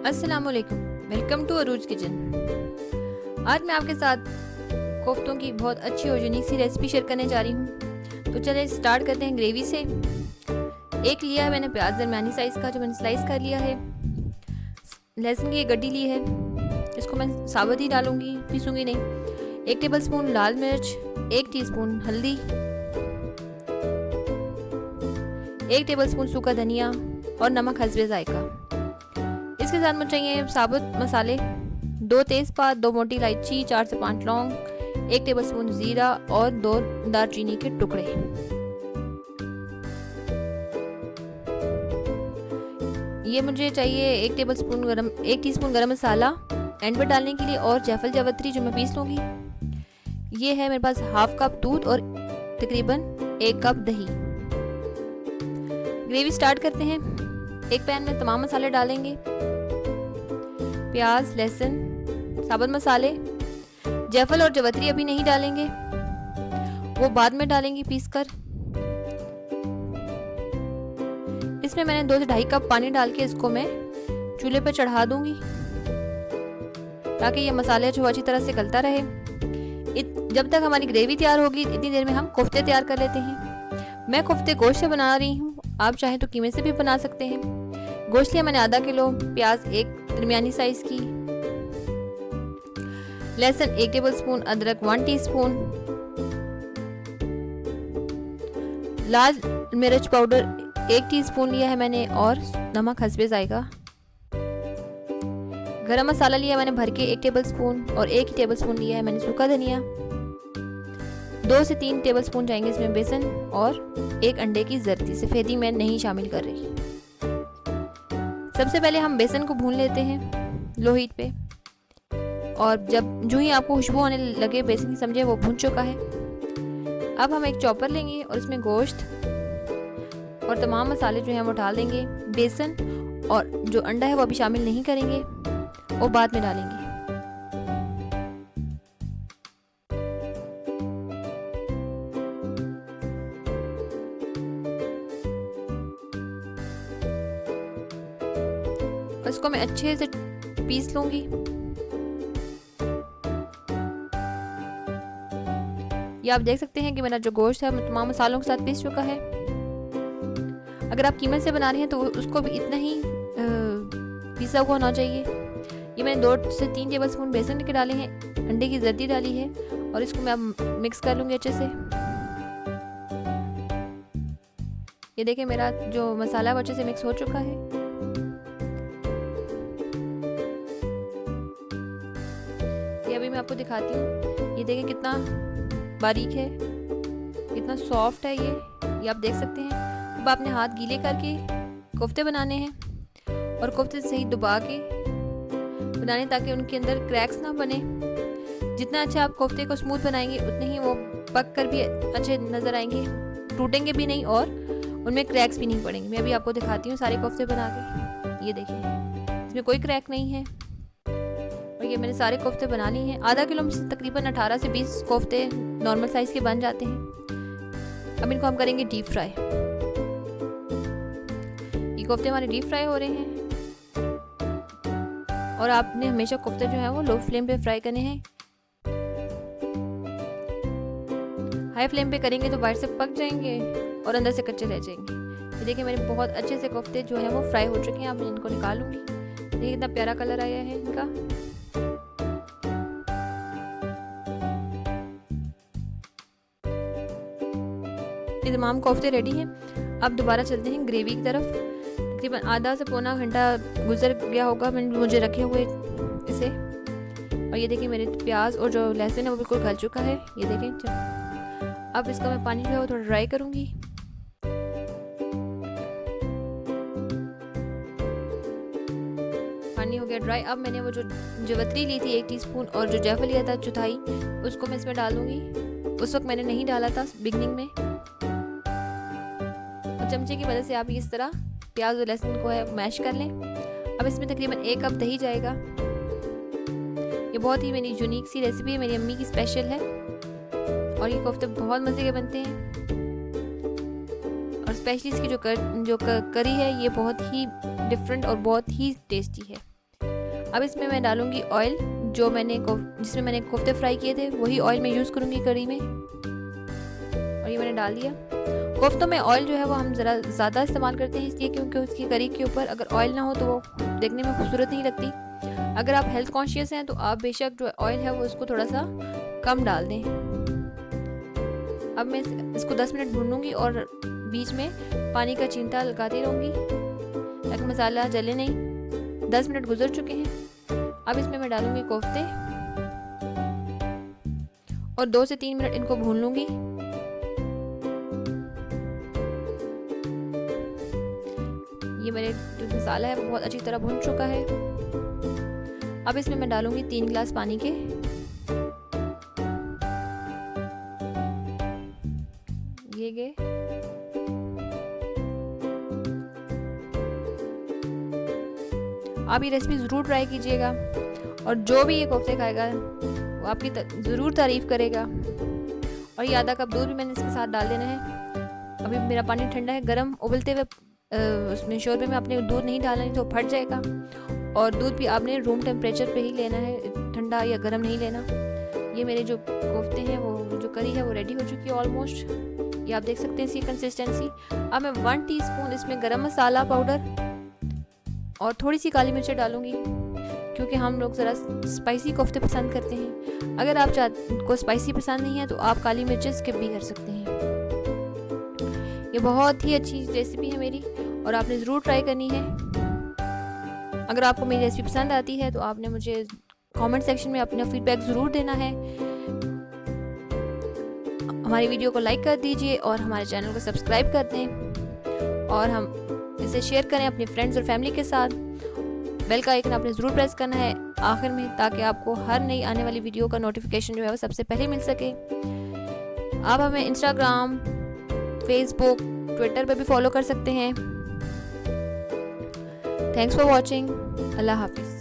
अस्सलाम वालेकुम, welcome to Arooj kitchen. आज मैं आपके साथ कोफ्तों की बहुत अच्छी और यूनिक सी रेसिपी शेयर करने जा रही हूँ। तो चलिए स्टार्ट करते हैं ग्रेवी से। एक लिया है मैंने प्याज दरमियानी साइज़ का, जो मैंने स्लाइस कर लिया है। लहसुन की एक गड्डी ली है, इसको मैं साबुत ही डालूंगी, पीसूंगी नहीं। 1 टेबलस्पून लाल मिर्च, 1 टीस्पून हल्दी, 1 टेबलस्पून सूखा धनिया और नमक हस्बे जायका। इसके साथ मुझे चाहिए साबुत मसाले, 2 तेज़पात, 2 मोटी इलायची, 4 से 5 लौंग, 1 टेबलस्पून ज़ीरा और 2 दालचीनी के टुकड़े। ये मुझे चाहिए 1 टीस्पून गरम मसाला एंड पर डालने के लिए, और जायफल जावित्री जो मैं पीस लूँगी। ये है मेरे पास हाफ कप दूध और तकरीबन 1 कप दही। ग्रेवी स्टार्ट करते हैं। एक पैन में तमाम मसाले डालेंगे, प्याज, लहसुन, साबुत मसाले। जायफल और जावित्री अभी नहीं डालेंगे, वो बाद में डालेंगे पीस कर। इसमें मैंने 2 से 2.5 कप पानी डाल के इसको मैं चूल्हे पे चढ़ा दूंगी, ताकि ये मसाले जो अच्छी तरह से गलता रहे। जब तक हमारी ग्रेवी तैयार होगी, इतनी देर में हम कोफ्ते तैयार कर लेते हैं। मैं कोफ्ते गोश्त से बना रही हूँ, आप चाहें तो कीमे से भी बना सकते हैं। गोश्त लिया मैंने आधा किलो, प्याज 1 दरमियानी साइज की, लहसुन 1 टेबलस्पून, अदरक 1 टीस्पून, लाल मिर्च पाउडर 1 टीस्पून लिया है मैंने, और नमक हस्बे जायका। गरम मसाला लिया मैंने भर के 1 टेबलस्पून, और 1 टेबलस्पून लिया है मैंने सूखा धनिया। 2 से 3 टेबलस्पून जाएंगे इसमें बेसन, और 1 अंडे की जर्दी, सफ़ेदी मैं नहीं शामिल कर रही। सबसे पहले हम बेसन को भून लेते हैं लो हीट पे, और जो ही आपको खुशबू आने लगे बेसन की, समझे वो भून चुका है। अब हम एक चॉपर लेंगे और इसमें गोश्त और तमाम मसाले जो हैं वो डाल देंगे। बेसन और जो अंडा है वो अभी शामिल नहीं करेंगे, वो बाद में डालेंगे। इसको मैं अच्छे से पीस लूंगी। ये आप देख सकते हैं कि मेरा जो गोश्त है तमाम मसालों के साथ पीस चुका है। अगर आप कीमत से बना रहे हैं तो उसको भी इतना ही पीसा हुआ होना चाहिए। ये मैंने 2 से 3 टेबलस्पून बेसन के डाले हैं, अंडे की जर्दी डाली है, और इसको मैं अब मिक्स कर लूँगी अच्छे से। ये देखिए मेरा जो मसाला है वो अच्छे से मिक्स हो चुका है। ये अभी मैं आपको दिखाती हूँ। ये देखिए कितना बारीक है, कितना सॉफ्ट है ये आप देख सकते हैं। अब आपने हाथ गीले करके कोफ्ते बनाने हैं, और कोफ्ते सही दबा के बनाने, ताकि उनके अंदर क्रैक्स ना बने। जितना अच्छा आप कोफ्ते को स्मूथ बनाएंगे, उतने ही वो पक कर भी अच्छे नज़र आएंगे, टूटेंगे भी नहीं और उनमें क्रैक्स भी नहीं पड़ेंगे। मैं अभी आपको दिखाती हूँ सारे कोफ्ते बना के। ये देखिए इसमें कोई क्रैक नहीं है, और ये मैंने सारे कोफ्ते बना लिए हैं। आधा किलो में से तकरीबन 18 से 20 कोफ्ते नॉर्मल साइज़ के बन जाते हैं। अब इनको हम करेंगे डीप फ्राई। ये कोफ्ते हमारे डीप फ्राई हो रहे हैं, और आपने हमेशा कोफ्ते जो है वो लो फ्लेम पे फ्राई करने हैं। हाई फ्लेम पे करेंगे तो बाहर से पक जाएंगे और अंदर से कच्चे रह जाएंगे। ये देखिए मेरे बहुत अच्छे से कोफ्ते जो है वो फ्राई हो चुके हैं। अब मैं इनको निकालूंगी। देखिए कितना प्यारा कलर आया है इनका। ये तमाम कोफ्ते रेडी हैं। अब दोबारा चलते हैं ग्रेवी की तरफ। तकरीबन आधा से पौना घंटा गुजर गया होगा मुझे रखे हुए इसे, और ये देखिए मेरे प्याज और जो लहसुन है वो बिल्कुल गल चुका है। ये देखें। अब इसका मैं पानी जो है वो थोड़ा ड्राई करूँगी। पानी हो गया ड्राई। अब मैंने वो जो जावित्री ली थी 1 टीस्पून, और जो जायफल लिया था चौथाई, उसको मैं इसमें डाल दूँगी। उस वक्त मैंने नहीं डाला था बिगनिंग में। चमचे की मदद से आप इस तरह प्याज और लहसुन को है मैश कर लें। अब इसमें तकरीबन 1 कप दही जाएगा। ये बहुत ही मेरी यूनिक सी रेसिपी है, मेरी अम्मी की स्पेशल है, और ये कोफ्ते बहुत मज़े के बनते हैं। और स्पेशली इसकी जो करी है ये बहुत ही डिफरेंट और बहुत ही टेस्टी है। अब इसमें मैं डालूँगी ऑयल, जिसमें मैंने कोफ्ते फ्राई किए थे वही ऑयल मैं यूज़ करूँगी कढ़ी में। और ये मैंने डाल दिया। कोफ्तों में ऑयल जो है वो हम ज़रा ज़्यादा इस्तेमाल करते हैं इसलिए क्योंकि उसकी करी के ऊपर अगर ऑयल ना हो तो वो देखने में खूबसूरत नहीं लगती। अगर आप हेल्थ कॉन्शियस हैं तो आप बेशक जो ऑयल है वो उसको थोड़ा सा कम डाल दें। अब मैं इसको 10 मिनट भूनूंगी और बीच में पानी का चींटा लगाती रहूँगी ताकि मसाला जले नहीं। 10 मिनट गुजर चुके हैं। अब इसमें मैं डालूँगी कोफ्ते और 2 से 3 मिनट इनको भून लूँगी। ये मेरे जो मसाला है वो बहुत अच्छी तरह भुन चुका है। अब इसमें मैं डालूँगी 3 गिलास पानी के। ये गए। आप ये रेसिपी ज़रूर ट्राई कीजिएगा और जो भी ये कोफ्ते खाएगा वो आपकी ज़रूर तारीफ़ करेगा। और ये आधा कप दूध भी मैंने इसके साथ डाल देना है। अभी मेरा पानी ठंडा है, गरम उबलते हुए उसमें शोरबे में आपने दूध नहीं डालना, नहीं तो फट जाएगा। और दूध भी आपने रूम टेम्परेचर पे ही लेना है, ठंडा या गर्म नहीं लेना। ये मेरे जो कोफ्ते हैं वो जो करी है वो रेडी हो चुकी है ऑलमोस्ट। ये आप देख सकते हैं इसकी कंसिस्टेंसी। अब मैं 1 टीस्पून इसमें गरम मसाला पाउडर और थोड़ी सी काली मिर्च डालूंगी क्योंकि हम लोग ज़रा स्पाइसी कोफ्ते पसंद करते हैं। अगर आप को स्पाइसी पसंद नहीं है तो आप काली मिर्च स्किप भी कर सकते हैं। ये बहुत ही अच्छी रेसिपी है मेरी और आपने ज़रूर ट्राई करनी है। अगर आपको मेरी रेसिपी पसंद आती है तो आपने मुझे कमेंट सेक्शन में अपना फीडबैक ज़रूर देना है। हमारी वीडियो को लाइक कर दीजिए और हमारे चैनल को सब्सक्राइब कर दें और हम इसे शेयर करें अपने फ्रेंड्स और फैमिली के साथ। बेल का आइकन आपने ज़रूर प्रेस करना है आखिर में ताकि आपको हर नई आने वाली वीडियो का नोटिफिकेशन जो है वो सबसे पहले मिल सके। आप हमें इंस्टाग्राम, फेसबुक, ट्विटर पे भी फॉलो कर सकते हैं। Thanks for watching. अल्लाह हाफिज़।